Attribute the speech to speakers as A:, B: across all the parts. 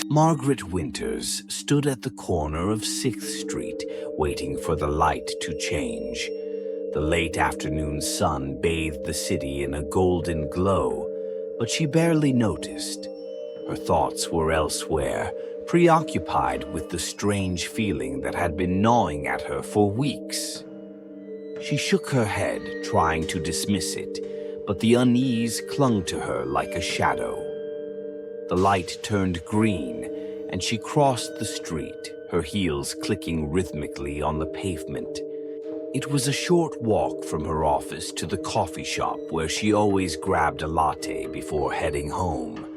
A: Margaret Winters stood at the corner of 6th Street, waiting for the light to change. The late afternoon sun bathed the city in a golden glow, but she barely noticed. Her thoughts were elsewhere, preoccupied with the strange feeling that had been gnawing at her for weeks. She shook her head, trying to dismiss it, but the unease clung to her like a shadow. The light turned green, and she crossed the street, her heels clicking rhythmically on the pavement. It was a short walk from her office to the coffee shop where she always grabbed a latte before heading home.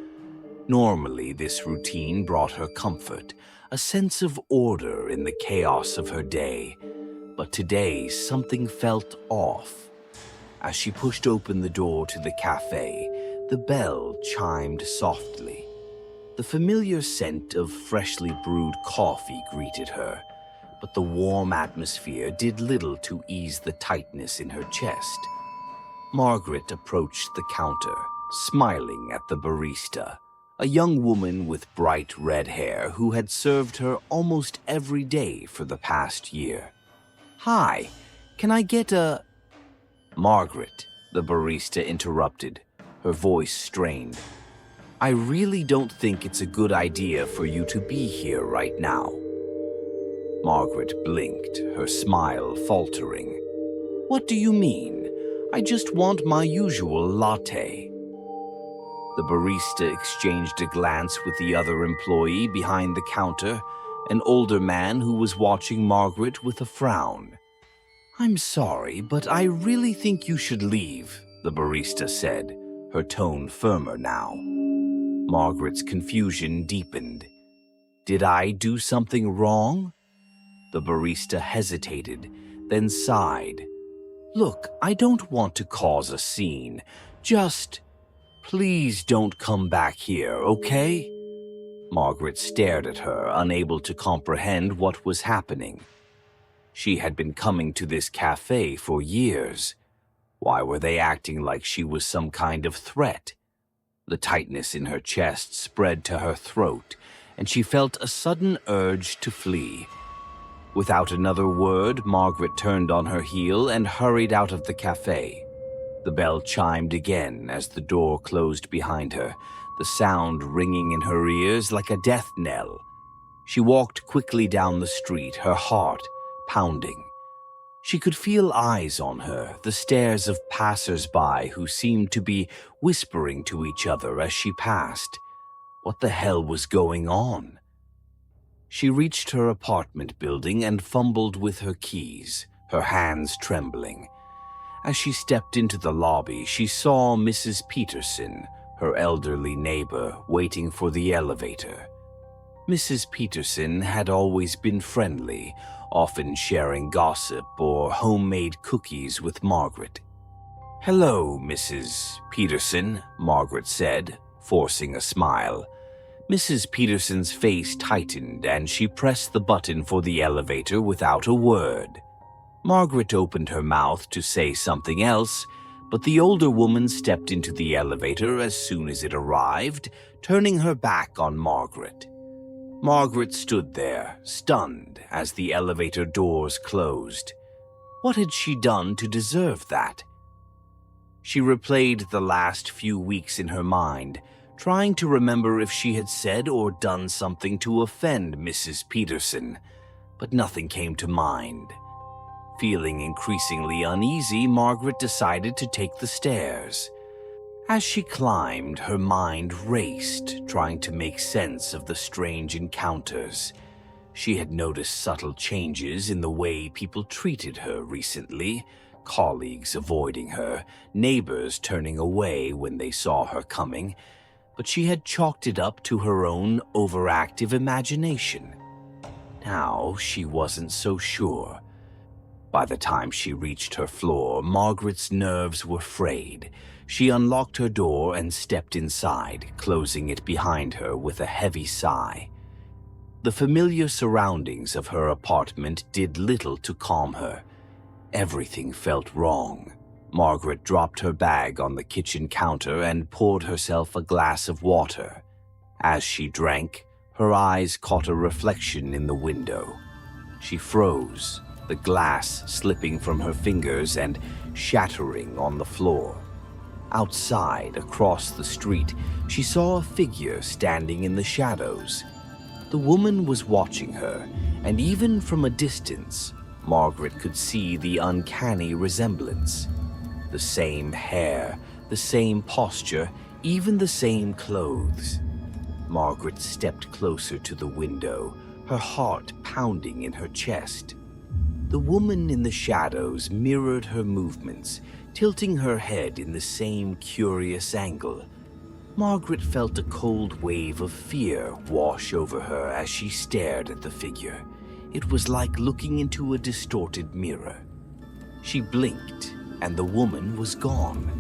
A: Normally, this routine brought her comfort, a sense of order in the chaos of her day. But today, something felt off. As she pushed open the door to the cafe, the bell chimed softly. The familiar scent of freshly brewed coffee greeted her, but the warm atmosphere did little to ease the tightness in her chest. Margaret approached the counter, smiling at the barista, a young woman with bright red hair who had served her almost every day for the past year. "Hi, can I get a—" "Margaret," the barista interrupted, her voice strained. "I really don't think it's a good idea for you to be here right now." Margaret blinked, her smile faltering. "What do you mean? I just want my usual latte." The barista exchanged a glance with the other employee behind the counter, an older man who was watching Margaret with a frown. "I'm sorry, but I really think you should leave," the barista said, her tone firmer now. Margaret's confusion deepened. "Did I do something wrong?" The barista hesitated, then sighed. "Look, I don't want to cause a scene. Just, please don't come back here, okay?" Margaret stared at her, unable to comprehend what was happening. She had been coming to this cafe for years. Why were they acting like she was some kind of threat? The tightness in her chest spread to her throat, and she felt a sudden urge to flee. Without another word, Margaret turned on her heel and hurried out of the cafe. The bell chimed again as the door closed behind her, the sound ringing in her ears like a death knell. She walked quickly down the street, her heart pounding. She could feel eyes on her, the stares of passers-by who seemed to be whispering to each other as she passed. What the hell was going on? She reached her apartment building and fumbled with her keys, her hands trembling. As she stepped into the lobby, she saw Mrs. Peterson, her elderly neighbor, waiting for the elevator. Mrs. Peterson had always been friendly, often sharing gossip or homemade cookies with Margaret. "Hello, Mrs. Peterson," Margaret said, forcing a smile. Mrs. Peterson's face tightened and she pressed the button for the elevator without a word. Margaret opened her mouth to say something else, but the older woman stepped into the elevator as soon as it arrived, turning her back on Margaret. Margaret stood there, stunned, as the elevator doors closed. What had she done to deserve that? She replayed the last few weeks in her mind, trying to remember if she had said or done something to offend Mrs. Peterson, but nothing came to mind. Feeling increasingly uneasy, Margaret decided to take the stairs. As she climbed, her mind raced, trying to make sense of the strange encounters. She had noticed subtle changes in the way people treated her recently, colleagues avoiding her, neighbors turning away when they saw her coming, but she had chalked it up to her own overactive imagination. Now she wasn't so sure. By the time she reached her floor, Margaret's nerves were frayed. She unlocked her door and stepped inside, closing it behind her with a heavy sigh. The familiar surroundings of her apartment did little to calm her. Everything felt wrong. Margaret dropped her bag on the kitchen counter and poured herself a glass of water. As she drank, Her eyes caught a reflection in the window. She froze, the glass slipping from her fingers and shattering on the floor. Outside, across the street, she saw a figure standing in the shadows. The woman was watching her, and even from a distance, Margaret could see the uncanny resemblance. The same hair, the same posture, even the same clothes. Margaret stepped closer to the window, her heart pounding in her chest. The woman in the shadows mirrored her movements, tilting her head in the same curious angle. Margaret felt a cold wave of fear wash over her as she stared at the figure. It was like looking into a distorted mirror. She blinked, and the woman was gone.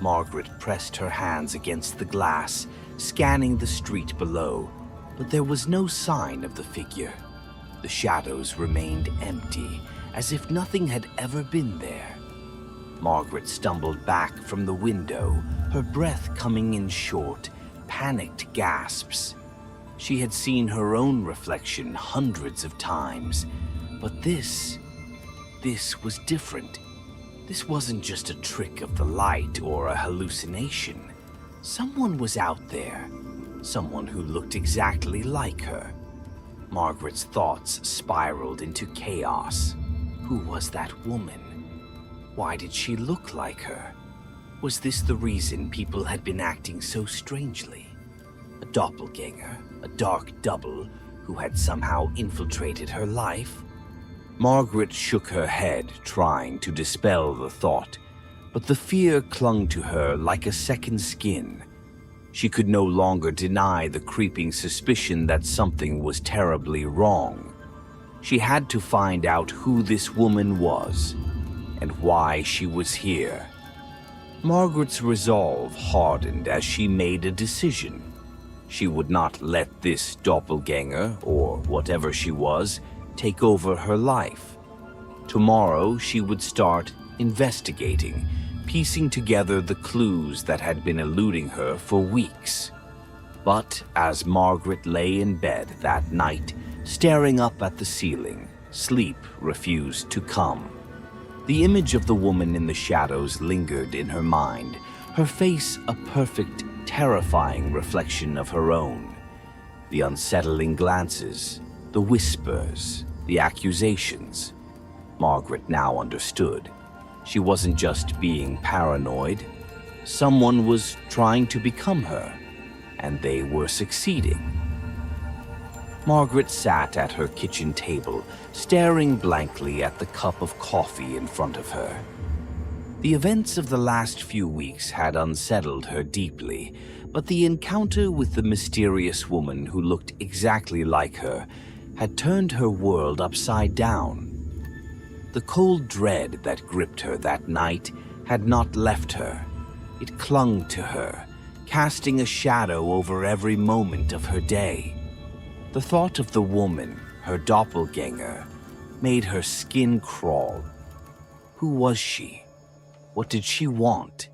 A: Margaret pressed her hands against the glass, scanning the street below, but there was no sign of the figure. The shadows remained empty, as if nothing had ever been there. Margaret stumbled back from the window, her breath coming in short, panicked gasps. She had seen her own reflection hundreds of times, but this was different. This wasn't just a trick of the light or a hallucination. Someone was out there, someone who looked exactly like her. Margaret's thoughts spiraled into chaos. Who was that woman? Why did she look like her? Was this the reason people had been acting so strangely? A doppelganger, a dark double who had somehow infiltrated her life? Margaret shook her head, trying to dispel the thought, but the fear clung to her like a second skin. She could no longer deny the creeping suspicion that something was terribly wrong. She had to find out who this woman was and why she was here. Margaret's resolve hardened as she made a decision. She would not let this doppelganger, or whatever she was, take over her life. Tomorrow she would start investigating, piecing together the clues that had been eluding her for weeks. But as Margaret lay in bed that night, staring up at the ceiling, sleep refused to come. The image of the woman in the shadows lingered in her mind, her face a perfect, terrifying reflection of her own. The unsettling glances, the whispers, the accusations. Margaret now understood. She wasn't just being paranoid. Someone was trying to become her, and they were succeeding. Margaret sat at her kitchen table, staring blankly at the cup of coffee in front of her. The events of the last few weeks had unsettled her deeply, but the encounter with the mysterious woman who looked exactly like her had turned her world upside down. The cold dread that gripped her that night had not left her. It clung to her, casting a shadow over every moment of her day. The thought of the woman, her doppelganger, made her skin crawl. Who was she? What did she want?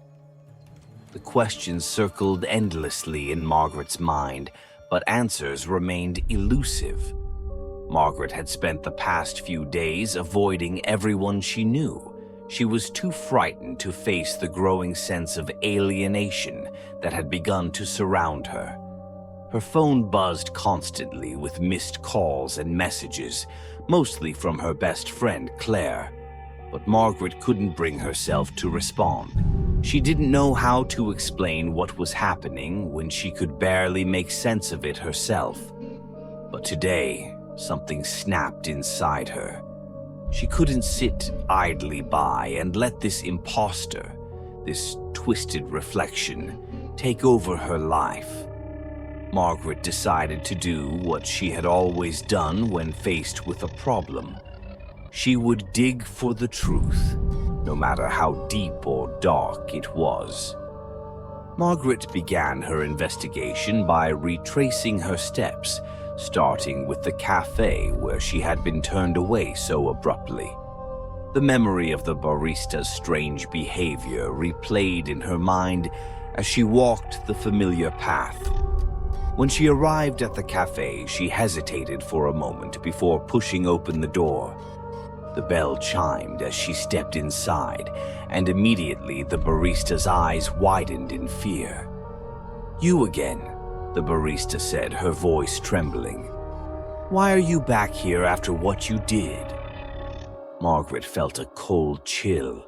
A: The questions circled endlessly in Margaret's mind, but answers remained elusive. Margaret had spent the past few days avoiding everyone she knew. She was too frightened to face the growing sense of alienation that had begun to surround her. Her phone buzzed constantly with missed calls and messages, mostly from her best friend, Claire. But Margaret couldn't bring herself to respond. She didn't know how to explain what was happening when she could barely make sense of it herself. But today, something snapped inside her. She couldn't sit idly by and let this imposter, this twisted reflection, take over her life. Margaret decided to do what she had always done when faced with a problem. She would dig for the truth, no matter how deep or dark it was. Margaret began her investigation by retracing her steps, starting with the cafe where she had been turned away so abruptly. The memory of the barista's strange behavior replayed in her mind as she walked the familiar path. When she arrived at the cafe, she hesitated for a moment before pushing open the door. The bell chimed as she stepped inside, and immediately the barista's eyes widened in fear. "You again," the barista said, her voice trembling. "Why are you back here after what you did?" Margaret felt a cold chill.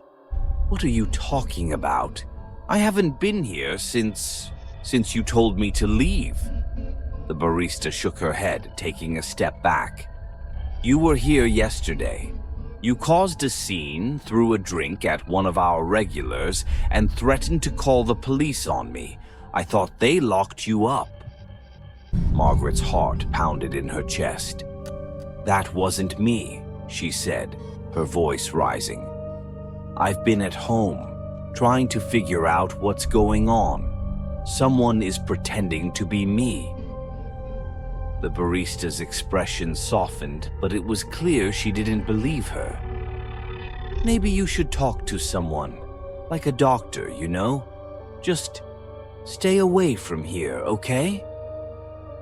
A: "What are you talking about? I haven't been here since you told me to leave." The barista shook her head, taking a step back. "You were here yesterday. You caused a scene, threw a drink at one of our regulars, and threatened to call the police on me. I thought they locked you up." Margaret's heart pounded in her chest. "That wasn't me," she said, her voice rising. "I've been at home, trying to figure out what's going on. Someone is pretending to be me." The barista's expression softened, but it was clear she didn't believe her. "Maybe you should talk to someone, like a doctor, you know? Just stay away from here, okay?"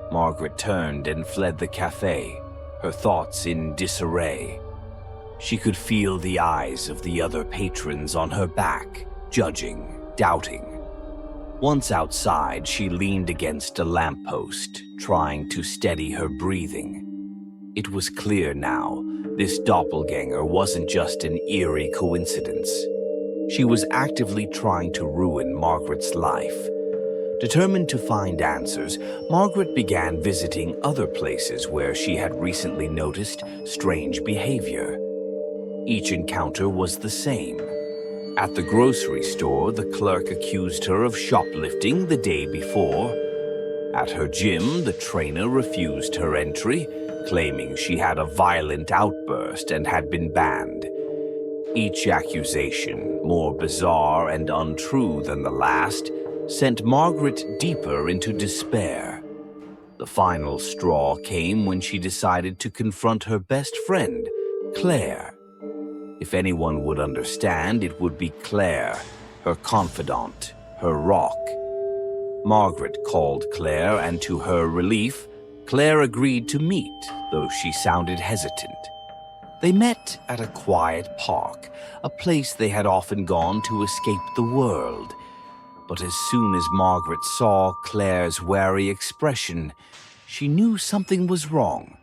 A: Margaret turned and fled the cafe, her thoughts in disarray. She could feel the eyes of the other patrons on her back, judging, doubting. Once outside, she leaned against a lamppost, trying to steady her breathing. It was clear now, this doppelganger wasn't just an eerie coincidence. She was actively trying to ruin Margaret's life. Determined to find answers, Margaret began visiting other places where she had recently noticed strange behavior. Each encounter was the same. At the grocery store, the clerk accused her of shoplifting the day before. At her gym, the trainer refused her entry, claiming she had a violent outburst and had been banned. Each accusation, more bizarre and untrue than the last, sent Margaret deeper into despair. The final straw came when she decided to confront her best friend, Claire. If anyone would understand, it would be Claire, her confidant, her rock. Margaret called Claire, and to her relief, Claire agreed to meet, though she sounded hesitant. They met at a quiet park, a place they had often gone to escape the world. But as soon as Margaret saw Claire's wary expression, she knew something was wrong.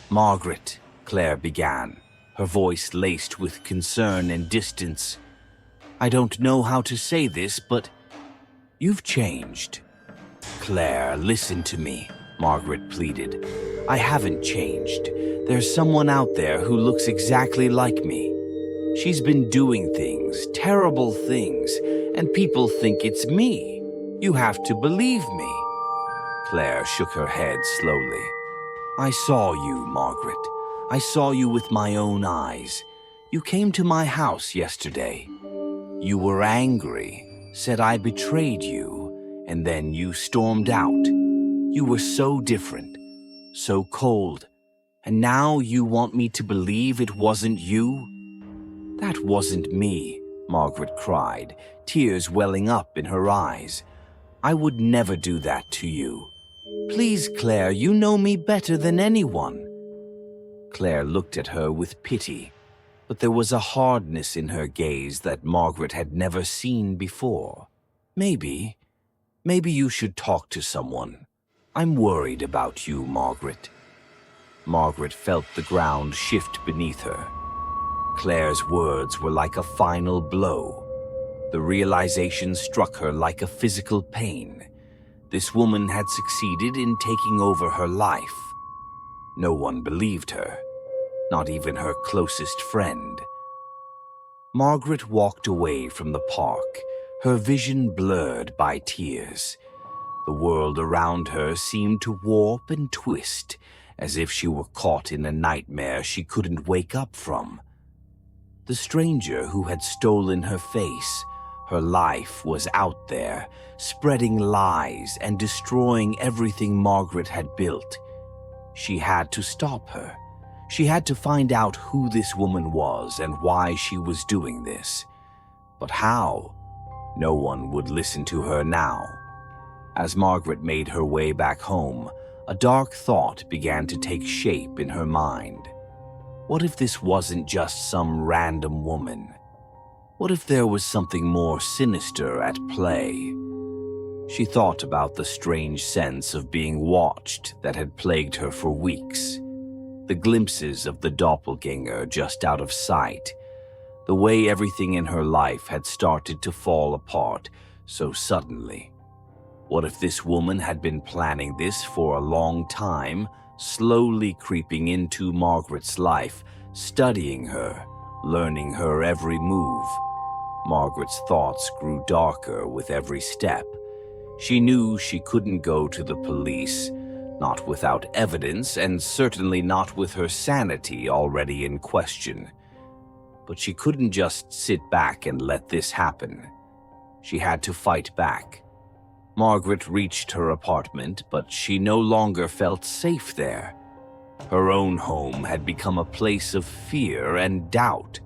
A: "Margaret," Claire began, her voice laced with concern and distance. "I don't know how to say this, but you've changed." "Claire, listen to me," Margaret pleaded. "I haven't changed. There's someone out there who looks exactly like me. She's been doing things, terrible things, and people think it's me. You have to believe me." Claire shook her head slowly. "I saw you, Margaret. I saw you with my own eyes. You came to my house yesterday. You were angry, said I betrayed you, and then you stormed out. You were so different, so cold, and now you want me to believe it wasn't you?" "That wasn't me," Margaret cried, tears welling up in her eyes. "I would never do that to you. Please, Claire, you know me better than anyone." Claire looked at her with pity, but there was a hardness in her gaze that Margaret had never seen before. Maybe you should talk to someone. I'm worried about you, Margaret." Margaret felt the ground shift beneath her. Claire's words were like a final blow. The realization struck her like a physical pain. This woman had succeeded in taking over her life. No one believed her, not even her closest friend. Margaret walked away from the park, her vision blurred by tears. The world around her seemed to warp and twist, as if she were caught in a nightmare she couldn't wake up from. The stranger who had stolen her face, her life, was out there, spreading lies and destroying everything Margaret had built. She had to stop her. She had to find out who this woman was and why she was doing this. But how? No one would listen to her now. As Margaret made her way back home, a dark thought began to take shape in her mind. What if this wasn't just some random woman? What if there was something more sinister at play? She thought about the strange sense of being watched that had plagued her for weeks. The glimpses of the doppelganger just out of sight. The way everything in her life had started to fall apart so suddenly. What if this woman had been planning this for a long time, slowly creeping into Margaret's life, studying her, learning her every move? Margaret's thoughts grew darker with every step. She knew she couldn't go to the police, not without evidence, and certainly not with her sanity already in question. But she couldn't just sit back and let this happen. She had to fight back. Margaret reached her apartment, but she no longer felt safe there. Her own home had become a place of fear and doubt.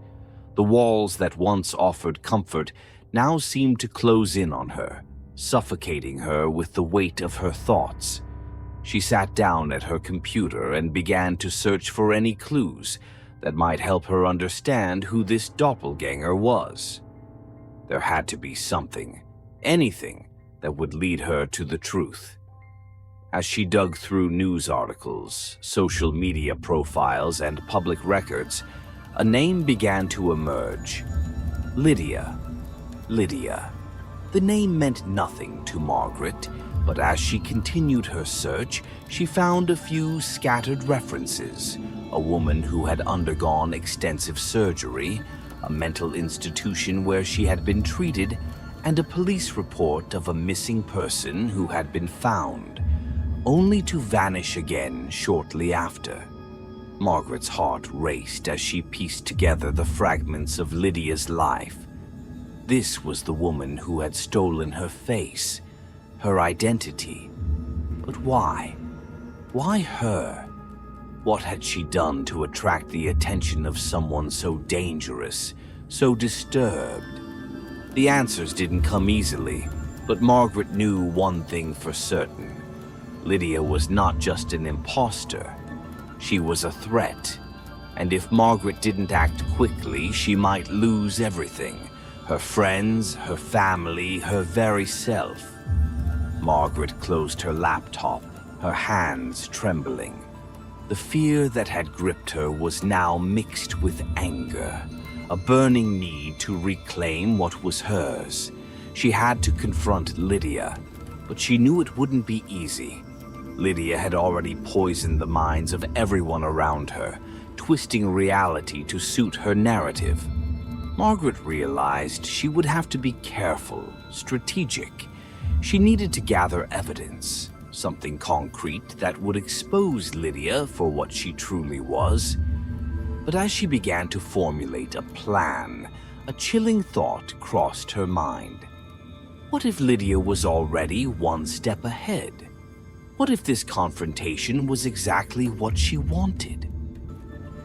A: The walls that once offered comfort now seemed to close in on her, suffocating her with the weight of her thoughts. She sat down at her computer and began to search for any clues that might help her understand who this doppelganger was. There had to be something, anything, that would lead her to the truth. As she dug through news articles, social media profiles, and public records, a name began to emerge. Lydia. Lydia. The name meant nothing to Margaret, but as she continued her search, she found a few scattered references. A woman who had undergone extensive surgery, a mental institution where she had been treated, and a police report of a missing person who had been found, only to vanish again shortly after. Margaret's heart raced as she pieced together the fragments of Lydia's life. This was the woman who had stolen her face, her identity. But why? Why her? What had she done to attract the attention of someone so dangerous, so disturbed? The answers didn't come easily, but Margaret knew one thing for certain. Lydia was not just an imposter. She was a threat. And if Margaret didn't act quickly, she might lose everything. Her friends, her family, her very self. Margaret closed her laptop, her hands trembling. The fear that had gripped her was now mixed with anger. A burning need to reclaim what was hers. She had to confront Lydia, but she knew it wouldn't be easy. Lydia had already poisoned the minds of everyone around her, twisting reality to suit her narrative. Margaret realized she would have to be careful, strategic. She needed to gather evidence, something concrete that would expose Lydia for what she truly was. But as she began to formulate a plan, a chilling thought crossed her mind. What if Lydia was already one step ahead? What if this confrontation was exactly what she wanted?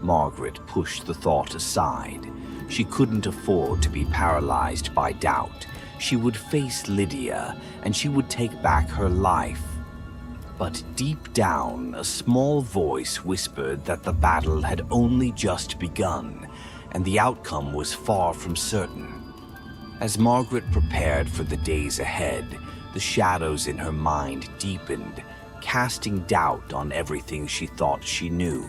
A: Margaret pushed the thought aside. She couldn't afford to be paralyzed by doubt. She would face Lydia, and she would take back her life. But deep down, a small voice whispered that the battle had only just begun, and the outcome was far from certain. As Margaret prepared for the days ahead, the shadows in her mind deepened, casting doubt on everything she thought she knew.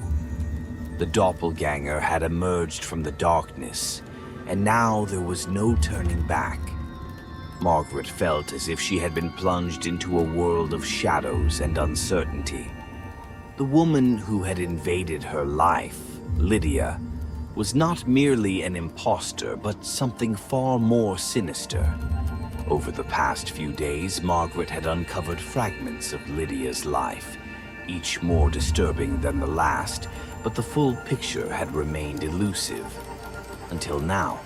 A: The doppelganger had emerged from the darkness, and now there was no turning back. Margaret felt as if she had been plunged into a world of shadows and uncertainty. The woman who had invaded her life, Lydia, was not merely an imposter, but something far more sinister. Over the past few days, Margaret had uncovered fragments of Lydia's life, each more disturbing than the last, but the full picture had remained elusive. Until now.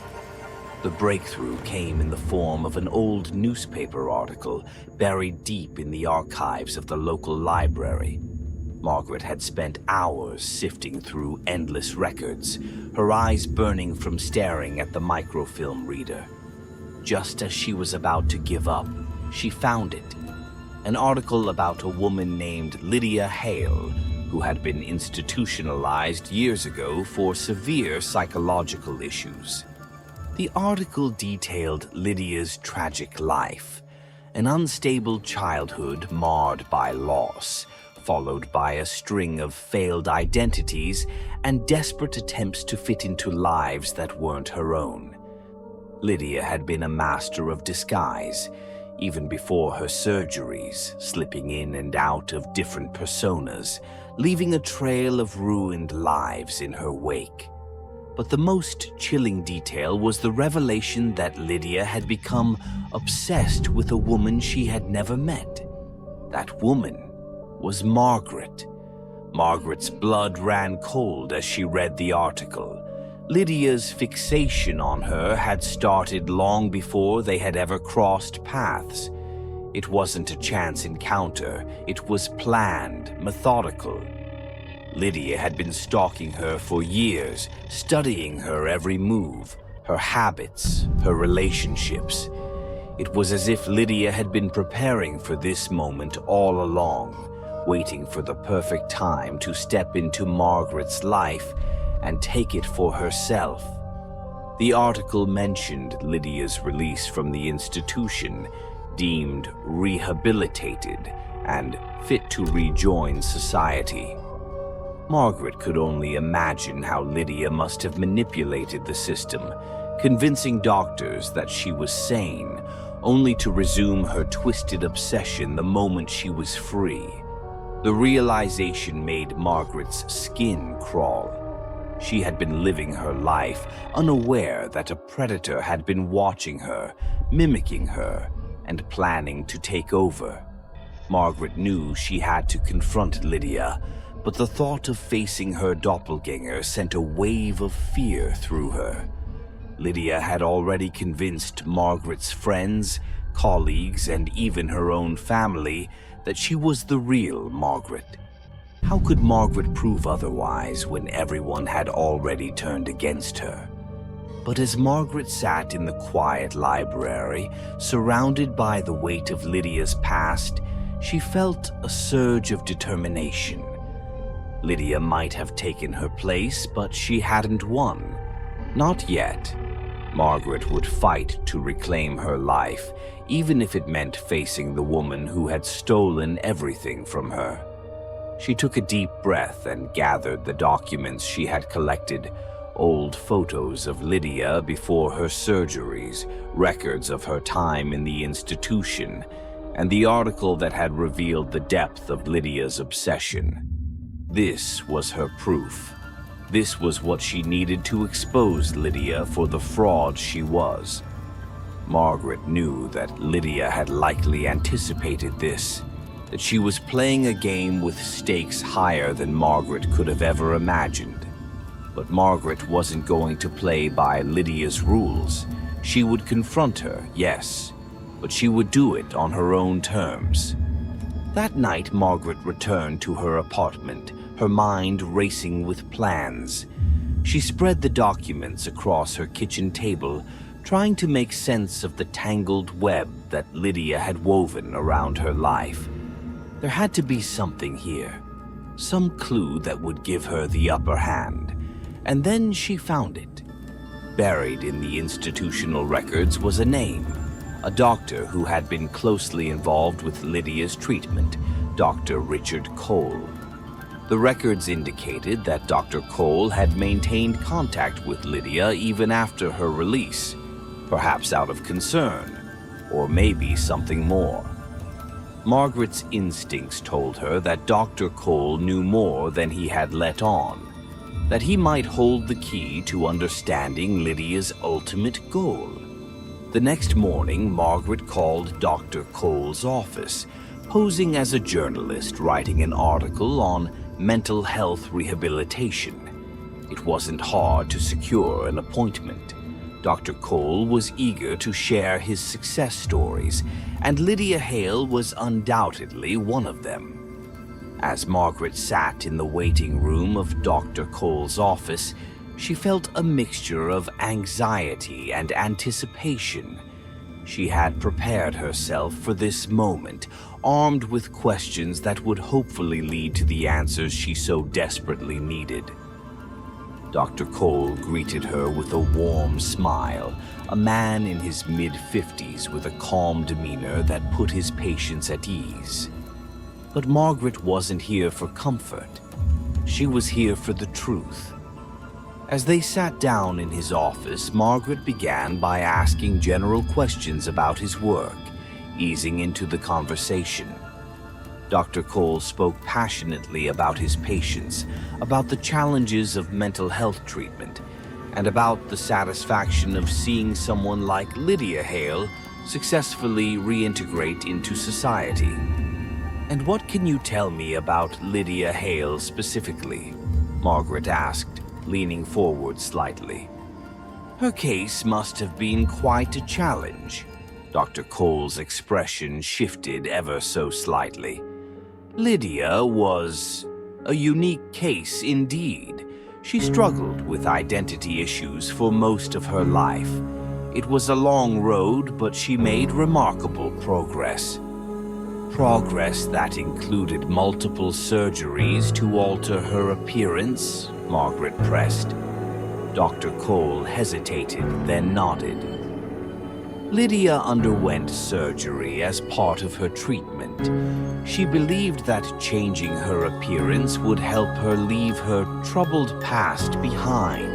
A: The breakthrough came in the form of an old newspaper article buried deep in the archives of the local library. Margaret had spent hours sifting through endless records, her eyes burning from staring at the microfilm reader. Just as she was about to give up, she found it. an article about a woman named Lydia Hale, who had been institutionalized years ago for severe psychological issues. The article detailed Lydia's tragic life, an unstable childhood marred by loss, followed by a string of failed identities and desperate attempts to fit into lives that weren't her own. Lydia had been a master of disguise, even before her surgeries, slipping in and out of different personas, leaving a trail of ruined lives in her wake. But the most chilling detail was the revelation that Lydia had become obsessed with a woman she had never met. That woman was Margaret. Margaret's blood ran cold as she read the article. Lydia's fixation on her had started long before they had ever crossed paths. It wasn't a chance encounter, it was planned, methodical. Lydia had been stalking her for years, studying her every move, her habits, her relationships. It was as if Lydia had been preparing for this moment all along, waiting for the perfect time to step into Margaret's life and take it for herself. The article mentioned Lydia's release from the institution, deemed rehabilitated and fit to rejoin society. Margaret could only imagine how Lydia must have manipulated the system, convincing doctors that she was sane, only to resume her twisted obsession the moment she was free. The realization made Margaret's skin crawl. She had been living her life, unaware that a predator had been watching her, mimicking her, and planning to take over. Margaret knew she had to confront Lydia, but the thought of facing her doppelganger sent a wave of fear through her. Lydia had already convinced Margaret's friends, colleagues, and even her own family that she was the real Margaret. How could Margaret prove otherwise when everyone had already turned against her? But as Margaret sat in the quiet library, surrounded by the weight of Lydia's past, she felt a surge of determination. Lydia might have taken her place, but she hadn't won. Not yet. Margaret would fight to reclaim her life, even if it meant facing the woman who had stolen everything from her. She took a deep breath and gathered the documents she had collected, old photos of Lydia before her surgeries, records of her time in the institution, and the article that had revealed the depth of Lydia's obsession. This was her proof. This was what she needed to expose Lydia for the fraud she was. Margaret knew that Lydia had likely anticipated this, that she was playing a game with stakes higher than Margaret could have ever imagined. But Margaret wasn't going to play by Lydia's rules. She would confront her, yes, but she would do it on her own terms. That night, Margaret returned to her apartment, her mind racing with plans. She spread the documents across her kitchen table, trying to make sense of the tangled web that Lydia had woven around her life. There had to be something here, some clue that would give her the upper hand. And then she found it. Buried in the institutional records was a name, a doctor who had been closely involved with Lydia's treatment, Dr. Richard Cole. The records indicated that Dr. Cole had maintained contact with Lydia even after her release, perhaps out of concern, or maybe something more. Margaret's instincts told her that Dr. Cole knew more than he had let on, that he might hold the key to understanding Lydia's ultimate goal. The next morning, Margaret called Dr. Cole's office, posing as a journalist writing an article on mental health rehabilitation. It wasn't hard to secure an appointment. Dr. Cole was eager to share his success stories, and Lydia Hale was undoubtedly one of them. As Margaret sat in the waiting room of Dr. Cole's office, she felt a mixture of anxiety and anticipation. She had prepared herself for this moment, armed with questions that would hopefully lead to the answers she so desperately needed. Dr. Cole greeted her with a warm smile, a man in his mid-50s with a calm demeanor that put his patients at ease. But Margaret wasn't here for comfort. She was here for the truth. As they sat down in his office, Margaret began by asking general questions about his work, easing into the conversation. Dr. Cole spoke passionately about his patients, about the challenges of mental health treatment, and about the satisfaction of seeing someone like Lydia Hale successfully reintegrate into society. "And what can you tell me about Lydia Hale specifically?" Margaret asked, leaning forward slightly. "Her case must have been quite a challenge." Dr. Cole's expression shifted ever so slightly. "Lydia was a unique case indeed. She struggled with identity issues for most of her life. It was a long road, but she made remarkable progress. Progress that included multiple surgeries to alter her appearance," Margaret pressed. Dr. Cole hesitated, then nodded. "Lydia underwent surgery as part of her treatment. She believed that changing her appearance would help her leave her troubled past behind,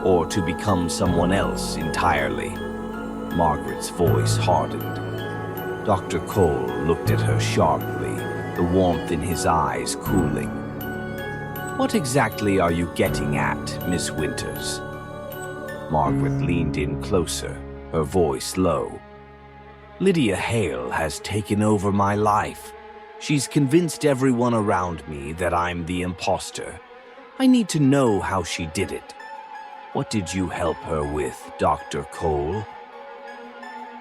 A: or to become someone else entirely." Margaret's voice hardened. Dr. Cole looked at her sharply, the warmth in his eyes cooling. "What exactly are you getting at, Miss Winters?" Margaret leaned in closer, her voice low. "Lydia Hale has taken over my life. She's convinced everyone around me that I'm the imposter. I need to know how she did it. What did you help her with, Dr. Cole?"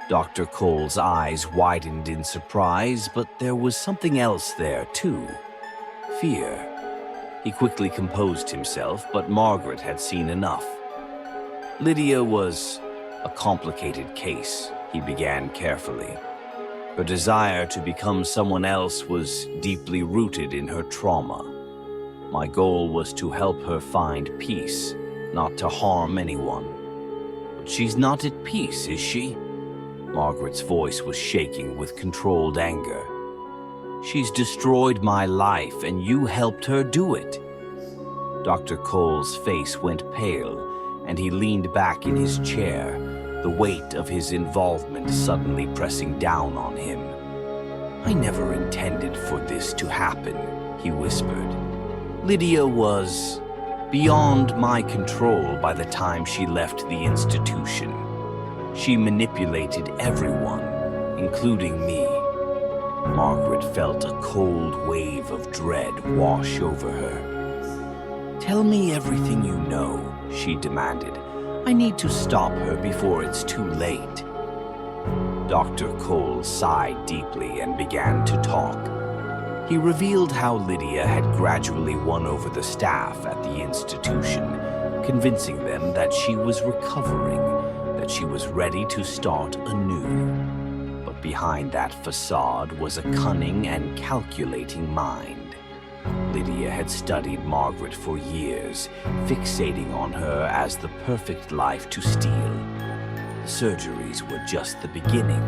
A: Dr. Cole's eyes widened in surprise, but there was something else there, too. Fear. He quickly composed himself, but Margaret had seen enough. "Lydia was a complicated case," he began carefully. "Her desire to become someone else was deeply rooted in her trauma. My goal was to help her find peace, not to harm anyone." "But she's not at peace, is she?" Margaret's voice was shaking with controlled anger. "She's destroyed my life, and you helped her do it." Dr. Cole's face went pale, and he leaned back in his chair, the weight of his involvement suddenly pressing down on him. "I never intended for this to happen," he whispered. "Lydia was beyond my control by the time she left the institution. She manipulated everyone, including me." Margaret felt a cold wave of dread wash over her. "Tell me everything you know," she demanded. "I need to stop her before it's too late." Dr. Cole sighed deeply and began to talk. He revealed how Lydia had gradually won over the staff at the institution, convincing them that she was recovering, that she was ready to start anew. But behind that facade was a cunning and calculating mind. Lydia had studied Margaret for years, fixating on her as the perfect life to steal. The surgeries were just the beginning.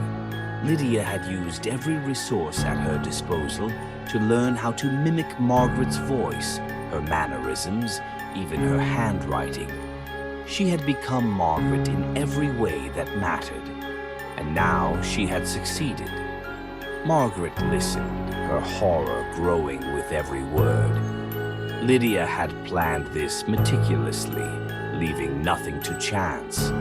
A: Lydia had used every resource at her disposal to learn how to mimic Margaret's voice, her mannerisms, even her handwriting. She had become Margaret in every way that mattered, and now she had succeeded. Margaret listened, her horror growing with every word. Lydia had planned this meticulously, leaving nothing to chance.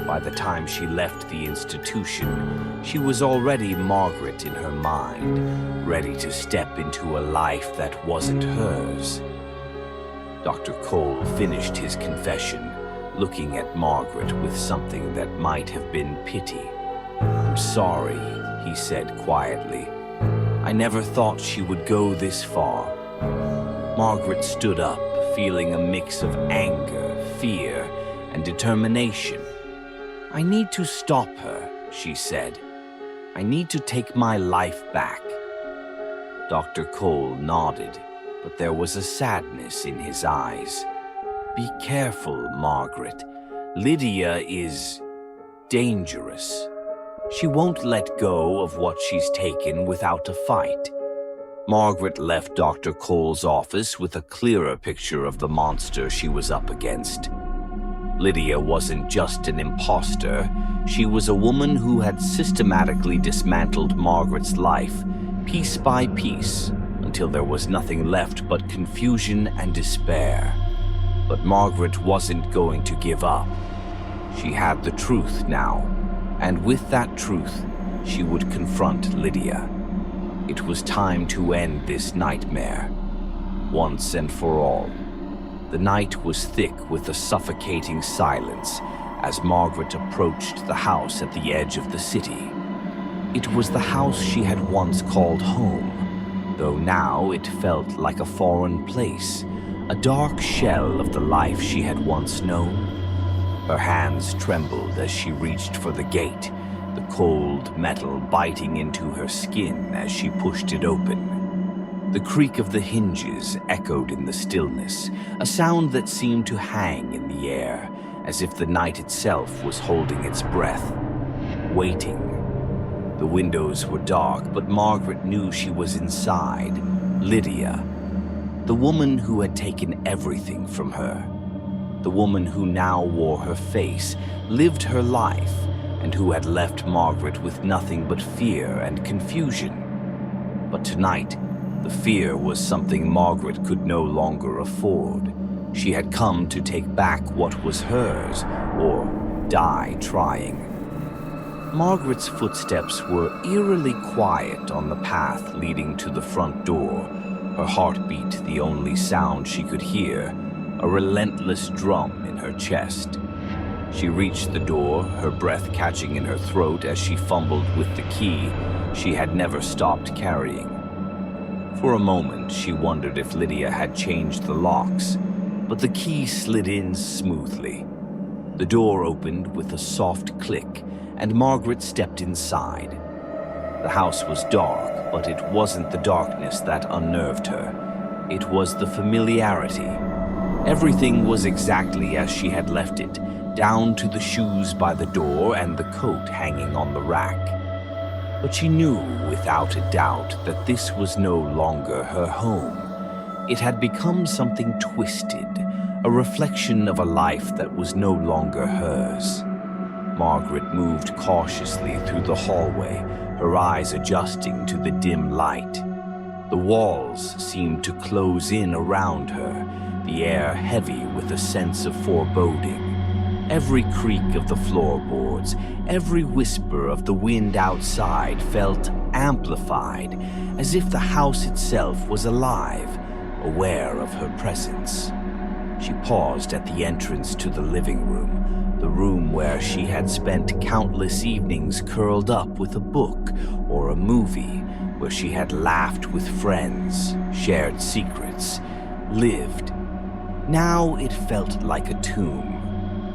A: By the time she left the institution, she was already Margaret in her mind, ready to step into a life that wasn't hers. Dr. Cole finished his confession, looking at Margaret with something that might have been pity. "I'm sorry," he said quietly. "I never thought she would go this far." Margaret stood up, feeling a mix of anger, fear, and determination. "I need to stop her," she said. "I need to take my life back." Dr. Cole nodded, but there was a sadness in his eyes. "Be careful, Margaret. Lydia is dangerous. She won't let go of what she's taken without a fight." Margaret left Dr. Cole's office with a clearer picture of the monster she was up against. Lydia wasn't just an imposter. She was a woman who had systematically dismantled Margaret's life, piece by piece, until there was nothing left but confusion and despair. But Margaret wasn't going to give up. She had the truth now, and with that truth, she would confront Lydia. It was time to end this nightmare, once and for all. The night was thick with a suffocating silence as Margaret approached the house at the edge of the city. It was the house she had once called home, though now it felt like a foreign place, a dark shell of the life she had once known. Her hands trembled as she reached for the gate, the cold metal biting into her skin as she pushed it open. The creak of the hinges echoed in the stillness, a sound that seemed to hang in the air, as if the night itself was holding its breath, waiting. The windows were dark, but Margaret knew she was inside. Lydia, the woman who had taken everything from her. The woman who now wore her face, lived her life, and who had left Margaret with nothing but fear and confusion. But tonight, the fear was something Margaret could no longer afford. She had come to take back what was hers, or die trying. Margaret's footsteps were eerily quiet on the path leading to the front door, her heartbeat the only sound she could hear, a relentless drum in her chest. She reached the door, her breath catching in her throat as she fumbled with the key she had never stopped carrying. For a moment, she wondered if Lydia had changed the locks, but the key slid in smoothly. The door opened with a soft click, and Margaret stepped inside. The house was dark, but it wasn't the darkness that unnerved her. It was the familiarity. Everything was exactly as she had left it, down to the shoes by the door and the coat hanging on the rack. But she knew without a doubt that this was no longer her home. It had become something twisted, a reflection of a life that was no longer hers. Margaret moved cautiously through the hallway, her eyes adjusting to the dim light. The walls seemed to close in around her, the air heavy with a sense of foreboding. Every creak of the floorboards, every whisper of the wind outside felt amplified, as if the house itself was alive, aware of her presence. She paused at the entrance to the living room, the room where she had spent countless evenings curled up with a book or a movie, where she had laughed with friends, shared secrets, lived. Now it felt like a tomb.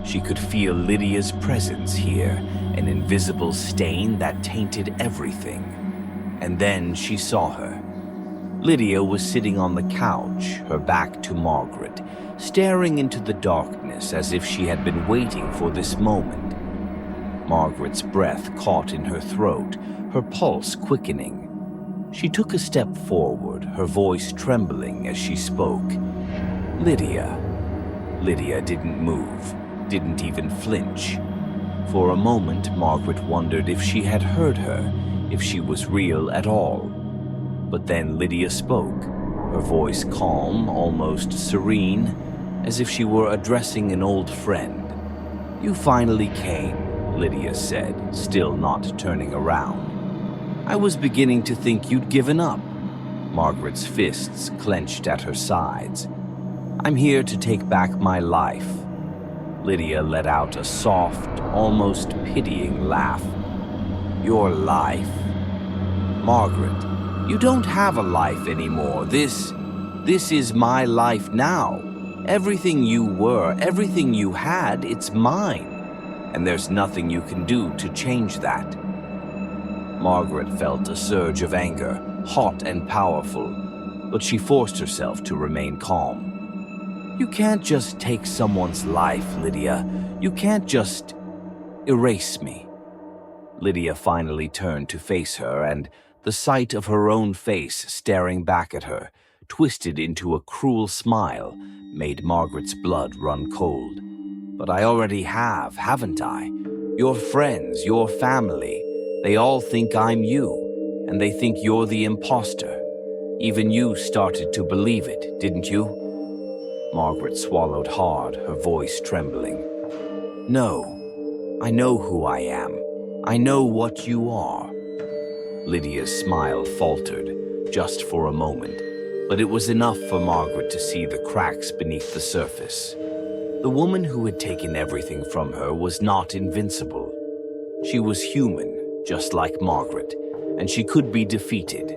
A: She could feel Lydia's presence here, an invisible stain that tainted everything. And then she saw her. Lydia was sitting on the couch, her back to Margaret, staring into the darkness as if she had been waiting for this moment. Margaret's breath caught in her throat, her pulse quickening. She took a step forward, her voice trembling as she spoke. "Lydia." Lydia didn't move, didn't even flinch. For a moment, Margaret wondered if she had heard her, if she was real at all. But then Lydia spoke, her voice calm, almost serene, as if she were addressing an old friend. "You finally came," Lydia said, still not turning around. "I was beginning to think you'd given up." Margaret's fists clenched at her sides. "I'm here to take back my life." Lydia let out a soft, almost pitying laugh. "Your life? Margaret, you don't have a life anymore. This is my life now. Everything you were, everything you had, it's mine." and there's nothing you can do to change that. Margaret felt a surge of anger, hot and powerful, but she forced herself to remain calm. You can't just take someone's life, Lydia. You can't just erase me. Lydia finally turned to face her, and the sight of her own face staring back at her, twisted into a cruel smile, made Margaret's blood run cold. But I already have, haven't I? Your friends, your family, they all think I'm you, and they think you're the imposter. Even you started to believe it, didn't you? Margaret swallowed hard, her voice trembling. No, I know who I am. I know what you are. Lydia's smile faltered, just for a moment, but it was enough for Margaret to see the cracks beneath the surface. The woman who had taken everything from her was not invincible. She was human, just like Margaret, and she could be defeated.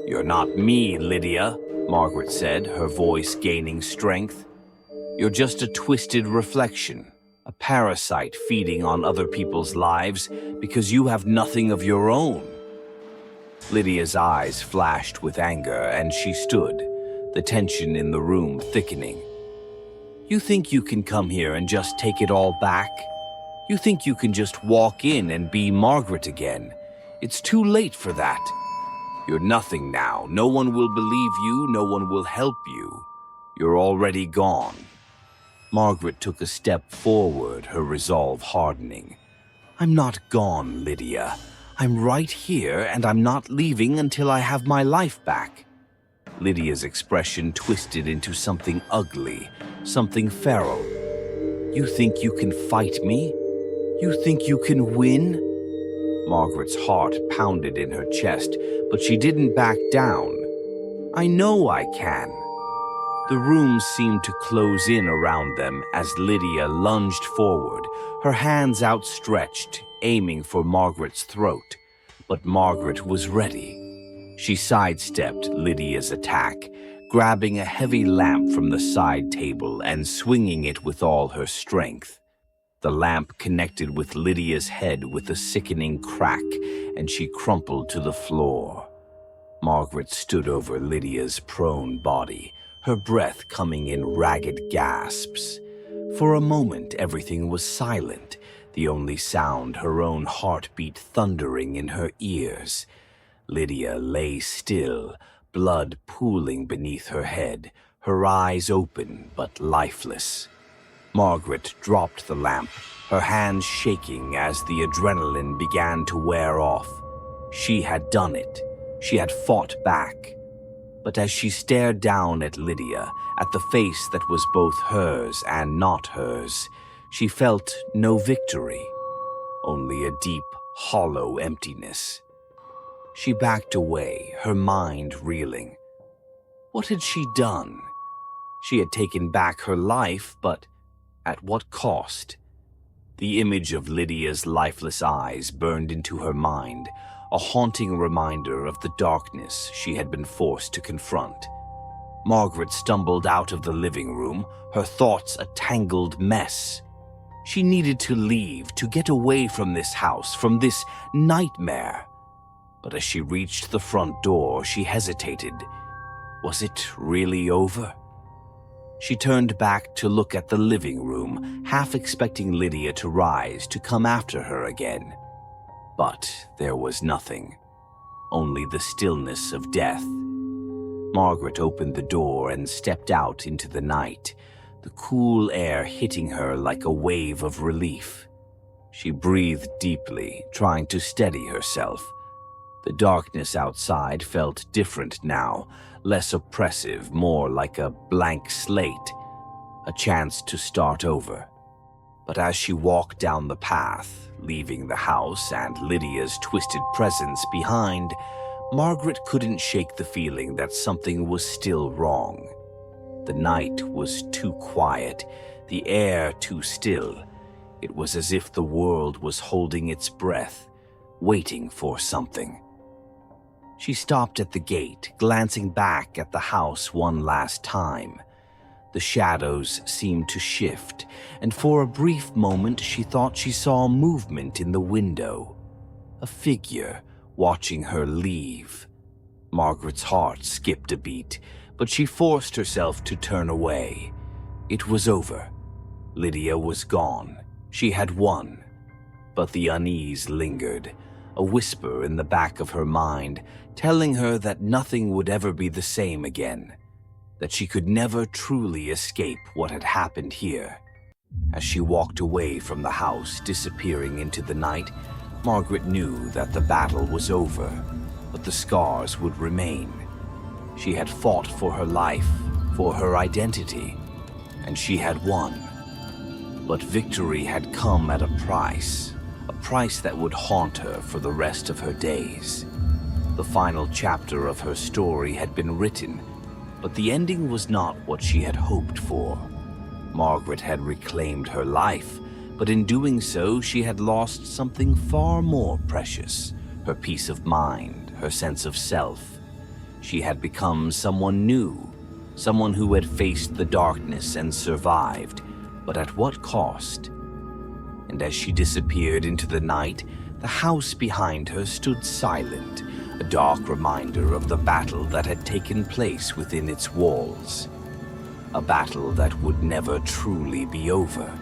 A: You're not me, Lydia, Margaret said, her voice gaining strength. You're just a twisted reflection, a parasite feeding on other people's lives because you have nothing of your own. Lydia's eyes flashed with anger, and she stood, the tension in the room thickening. You think you can come here and just take it all back? You think you can just walk in and be Margaret again? It's too late for that. You're nothing now. No one will believe you. No one will help you. You're already gone. Margaret took a step forward, her resolve hardening. I'm not gone, Lydia. I'm right here, and I'm not leaving until I have my life back. Lydia's expression twisted into something ugly, something feral. You think you can fight me? You think you can win? Margaret's heart pounded in her chest, but she didn't back down. I know I can. The room seemed to close in around them as Lydia lunged forward, her hands outstretched, aiming for Margaret's throat. But Margaret was ready. She sidestepped Lydia's attack, grabbing a heavy lamp from the side table and swinging it with all her strength. The lamp connected with Lydia's head with a sickening crack, and she crumpled to the floor. Margaret stood over Lydia's prone body, her breath coming in ragged gasps. For a moment, everything was silent, the only sound her own heartbeat thundering in her ears. Lydia lay still, blood pooling beneath her head, her eyes open but lifeless. Margaret dropped the lamp, her hands shaking as the adrenaline began to wear off. She had done it. She had fought back. But as she stared down at Lydia, at the face that was both hers and not hers, she felt no victory, only a deep, hollow emptiness. She backed away, her mind reeling. What had she done? She had taken back her life, but at what cost? The image of Lydia's lifeless eyes burned into her mind, a haunting reminder of the darkness she had been forced to confront. Margaret stumbled out of the living room, her thoughts a tangled mess. She needed to leave, to get away from this house, from this nightmare. But as she reached the front door, she hesitated. Was it really over? She turned back to look at the living room, half expecting Lydia to rise, to come after her again. But there was nothing, only the stillness of death. Margaret opened the door and stepped out into the night, the cool air hitting her like a wave of relief. She breathed deeply, trying to steady herself. The darkness outside felt different now, less oppressive, more like a blank slate, a chance to start over. But as she walked down the path, leaving the house and Lydia's twisted presence behind, Margaret couldn't shake the feeling that something was still wrong. The night was too quiet, the air too still. It was as if the world was holding its breath, waiting for something. She stopped at the gate, glancing back at the house one last time. The shadows seemed to shift, and for a brief moment she thought she saw movement in the window. A figure watching her leave. Margaret's heart skipped a beat, but she forced herself to turn away. It was over. Lydia was gone. She had won. But the unease lingered, a whisper in the back of her mind, telling her that nothing would ever be the same again, that she could never truly escape what had happened here. As she walked away from the house, disappearing into the night, Margaret knew that the battle was over, but the scars would remain. She had fought for her life, for her identity, and she had won. But victory had come at a price that would haunt her for the rest of her days. The final chapter of her story had been written, but the ending was not what she had hoped for. Margaret had reclaimed her life, but in doing so, she had lost something far more precious: her peace of mind, her sense of self. She had become someone new, someone who had faced the darkness and survived, but at what cost? And as she disappeared into the night, the house behind her stood silent, a dark reminder of the battle that had taken place within its walls. A battle that would never truly be over.